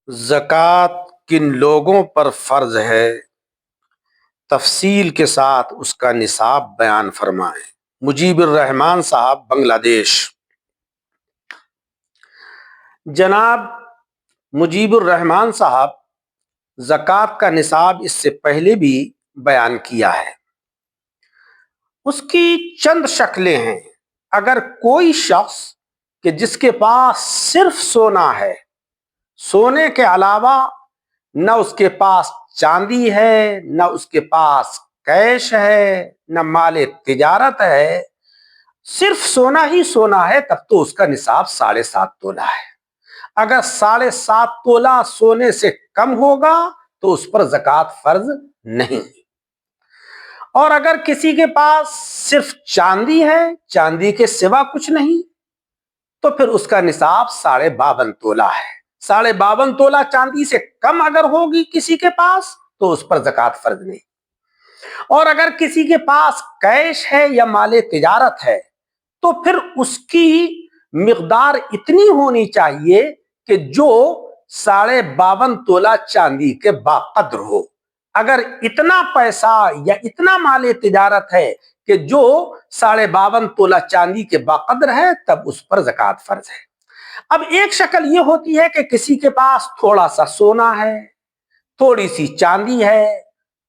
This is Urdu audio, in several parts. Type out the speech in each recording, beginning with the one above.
زکوٰۃ کن لوگوں پر فرض ہے؟ تفصیل کے ساتھ اس کا نصاب بیان فرمائیں۔ مجیب الرحمان صاحب، بنگلہ دیش۔ جناب مجیب الرحمان صاحب، زکوٰۃ کا نصاب اس سے پہلے بھی بیان کیا ہے۔ اس کی چند شکلیں ہیں۔ اگر کوئی شخص کہ جس کے پاس صرف سونا ہے، سونے کے علاوہ نہ اس کے پاس چاندی ہے، نہ اس کے پاس کیش ہے، نہ مال تجارت ہے، صرف سونا ہی سونا ہے، تب تو اس کا نصاب 7.5 تولہ ہے۔ اگر 7.5 تولہ سونے سے کم ہوگا تو اس پر زکوٰۃ فرض نہیں۔ اور اگر کسی کے پاس صرف چاندی ہے، چاندی کے سوا کچھ نہیں، تو پھر اس کا نصاب 52.5 تولہ ہے۔ 52.5 تولہ چاندی سے کم اگر ہوگی کسی کے پاس تو اس پر زکوٰۃ فرض نہیں۔ اور اگر کسی کے پاس کیش ہے یا مال تجارت ہے تو پھر اس کی مقدار اتنی ہونی چاہیے کہ جو 52.5 تولہ چاندی کے باقدر ہو۔ اگر اتنا پیسہ یا اتنا مال تجارت ہے کہ جو 52.5 تولہ چاندی کے باقدر ہے، تب اس پر زکوٰۃ فرض ہے۔ اب ایک شکل یہ ہوتی ہے کہ کسی کے پاس تھوڑا سا سونا ہے، تھوڑی سی چاندی ہے،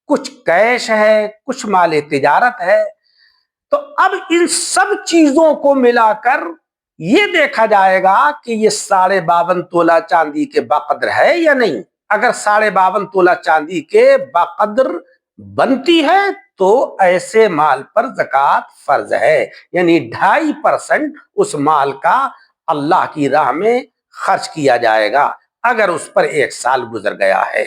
کچھ کیش ہے، کچھ مال تجارت ہے، تو اب ان سب چیزوں کو ملا کر یہ دیکھا جائے گا کہ یہ 52.5 تولہ چاندی کے باقدر ہے یا نہیں۔ اگر 52.5 تولہ چاندی کے باقدر بنتی ہے تو ایسے مال پر زکوٰۃ فرض ہے، یعنی 2.5% اس مال کا اللہ کی راہ میں خرچ کیا جائے گا اگر اس پر 1 سال گزر گیا ہے۔